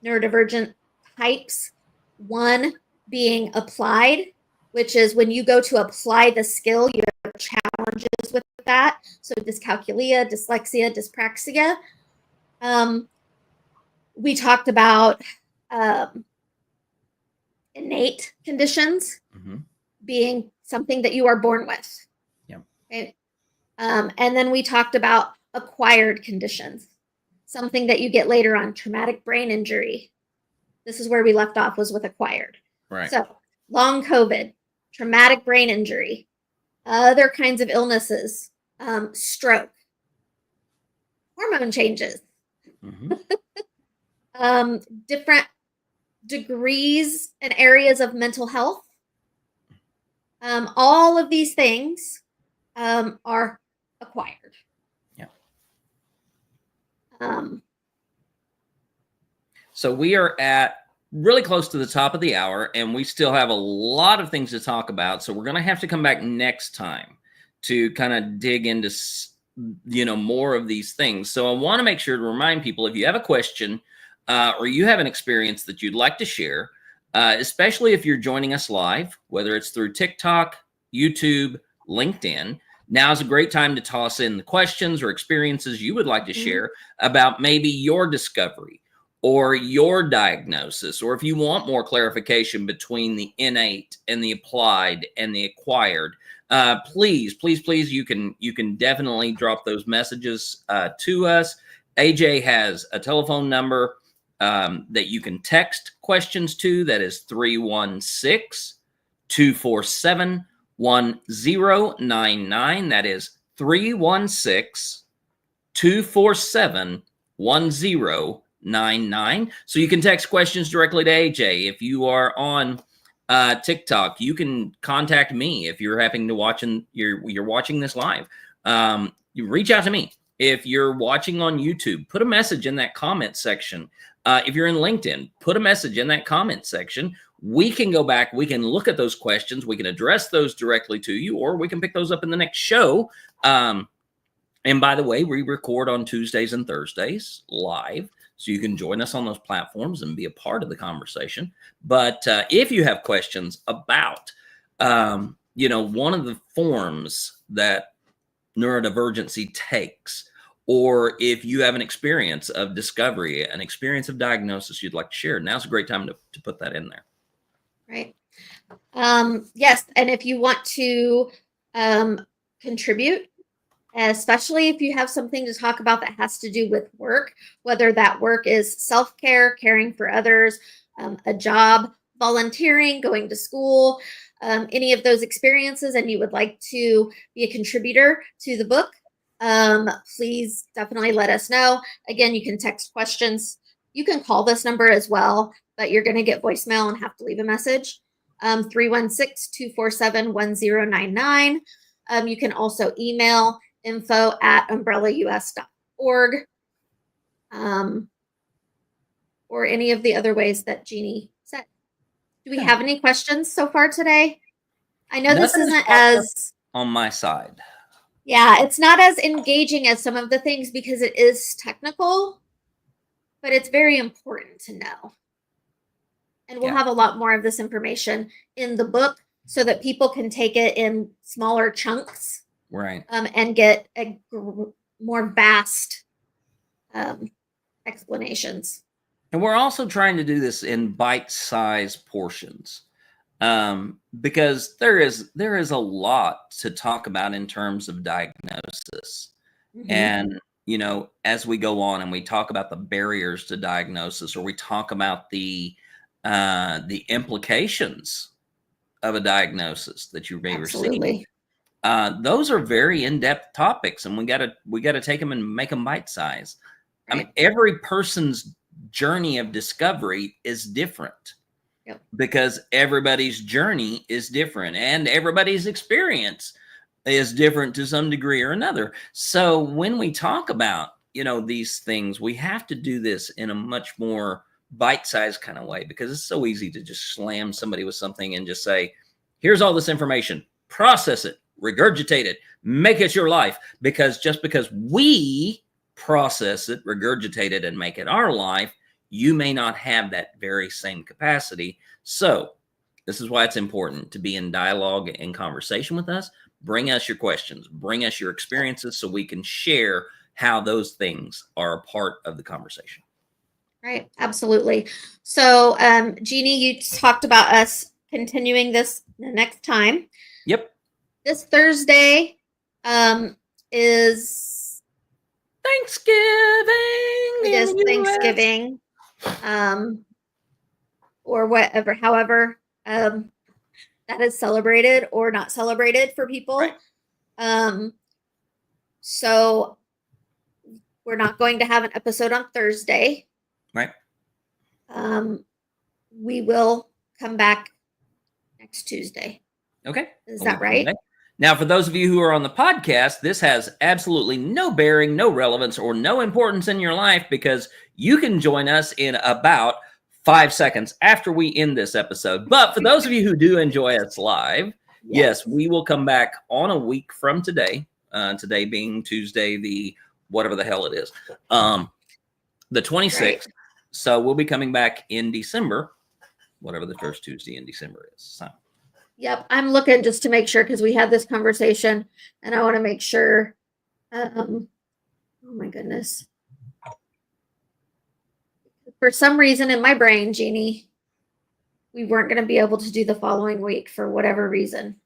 Speaker 1: neurodivergent types. One being applied, which is when you go to apply the skill, you have challenges with that. So dyscalculia, dyslexia, dyspraxia. We talked about innate conditions, mm-hmm. being something that you are born with. Yeah. Okay? And then we talked about acquired conditions, something that you get later on, traumatic brain injury. This is where we left off, was with acquired.
Speaker 2: Right.
Speaker 1: So long COVID, traumatic brain injury, other kinds of illnesses, stroke, hormone changes, mm-hmm. Different degrees and areas of mental health. All of these things are acquired.
Speaker 2: Yeah. So we are at really close to the top of the hour, and we still have a lot of things to talk about. So we're going to have to come back next time to kind of dig into, more of these things. So I want to make sure to remind people, if you have a question, or you have an experience that you'd like to share, especially if you're joining us live, whether it's through TikTok, YouTube, LinkedIn, now's a great time to toss in the questions or experiences you would like to share about maybe your discovery or your diagnosis, or if you want more clarification between the innate and the applied and the acquired. Please, you can definitely drop those messages to us. AJ has a telephone number that you can text questions to. That is 316-247-1099. That is 316-247-1099. So you can text questions directly to AJ. If you are on TikTok, you can contact me. If you're having to you're watching this live, you reach out to me. If you're watching on YouTube, put a message in that comment section. If you're in LinkedIn, put a message in that comment section. We can go back, we can look at those questions, we can address those directly to you, or we can pick those up in the next show. And by the way, we record on Tuesdays and Thursdays live, so you can join us on those platforms and be a part of the conversation. But if you have questions about, one of the forms that neurodivergency takes, or if you have an experience of discovery, an experience of diagnosis you'd like to share, now's a great time to put that in there.
Speaker 1: Right. Yes. And if you want to contribute, especially if you have something to talk about that has to do with work, whether that work is self-care, caring for others, a job, volunteering, going to school, any of those experiences, and you would like to be a contributor to the book, please definitely let us know. Again, you can text questions. You can call this number as well, but you're going to get voicemail and have to leave a message. 316-247-1099. You can also email info@umbrellaus.org, or any of the other ways that Jeannie said. Do we have any questions so far today? I know this isn't as
Speaker 2: on my side.
Speaker 1: Yeah, it's not as engaging as some of the things because it is technical, but it's very important to know. And we'll have a lot more of this information in the book so that people can take it in smaller chunks.
Speaker 2: Right.
Speaker 1: And get more vast explanations.
Speaker 2: And we're also trying to do this in bite-sized portions, because there is a lot to talk about in terms of diagnosis. And as we go on and we talk about the barriers to diagnosis, or we talk about the implications of a diagnosis that you may receive, those are very in-depth topics, and we got to take them and make them bite-sized. Right. I mean, every person's journey of discovery is different. Yep. Because everybody's journey is different, and everybody's experience is different to some degree or another. So when we talk about, these things, we have to do this in a much more bite-sized kind of way, because it's so easy to just slam somebody with something and just say, here's all this information, process it, regurgitate it, make it your life. Because just because we process it, regurgitate it, and make it our life, you may not have that very same capacity. So this is why it's important to be in dialogue and conversation with us. Bring us your questions, bring us your experiences, so we can share how those things are a part of the conversation.
Speaker 1: Right. Absolutely. So, Jeannie, you talked about us continuing this the next time.
Speaker 2: Yep.
Speaker 1: This Thursday is
Speaker 2: Thanksgiving.
Speaker 1: It is Thanksgiving. Or whatever, however, that is celebrated or not celebrated for people.
Speaker 2: Right.
Speaker 1: So we're not going to have an episode on Thursday.
Speaker 2: Right.
Speaker 1: We will come back next Tuesday.
Speaker 2: Okay.
Speaker 1: Is that right?
Speaker 2: Now, for those of you who are on the podcast, this has absolutely no bearing, no relevance, or no importance in your life, because you can join us in about 5 seconds after we end this episode. But for those of you who do enjoy us live, yes, we will come back on a week from today. Today being Tuesday, the whatever the hell it is, the 26th. Right. So we'll be coming back in December, whatever the first Tuesday in December is. So.
Speaker 1: Yep, I'm looking just to make sure because we had this conversation, and I want to make sure. Oh my goodness. For some reason in my brain, Jeannie, we weren't going to be able to do the following week for whatever reason.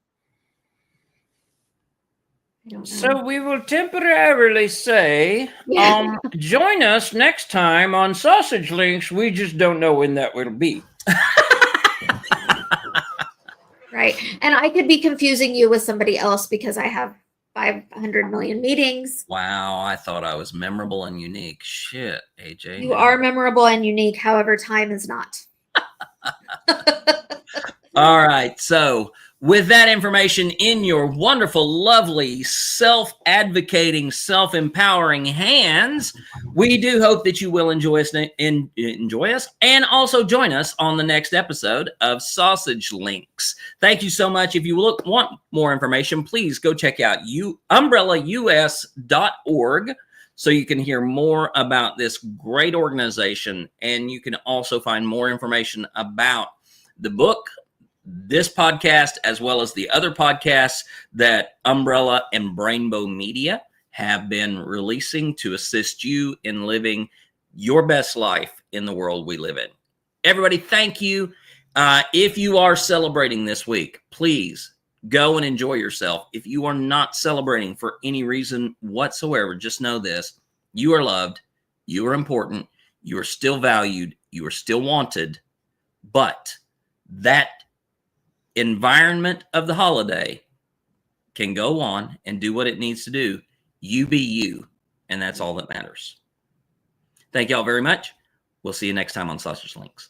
Speaker 1: I don't know.
Speaker 3: So we will temporarily say,
Speaker 1: Yeah.
Speaker 3: join us next time on Sausage Links. We just don't know when that will be.
Speaker 1: Right. And I could be confusing you with somebody else because I have 500 million meetings.
Speaker 2: Wow, I thought I was memorable and unique. Shit, AJ.
Speaker 1: You are memorable and unique, however, time is not.
Speaker 2: All right. So, with that information in your wonderful, lovely, self-advocating, self-empowering hands, we do hope that you will enjoy us and also join us on the next episode of Sausage Links. Thank you so much. If you want more information, please go check out umbrellaus.org so you can hear more about this great organization, and you can also find more information about the book, this podcast, as well as the other podcasts that Umbrella and Brainbow Media have been releasing to assist you in living your best life in the world we live in. Everybody, thank you. If you are celebrating this week, please go and enjoy yourself. If you are not celebrating for any reason whatsoever, just know this: you are loved, you are important, you are still valued, you are still wanted, but that environment of the holiday can go on and do what it needs to do. You be you, and that's all that matters. Thank y'all very much. We'll see you next time on Sausage Links.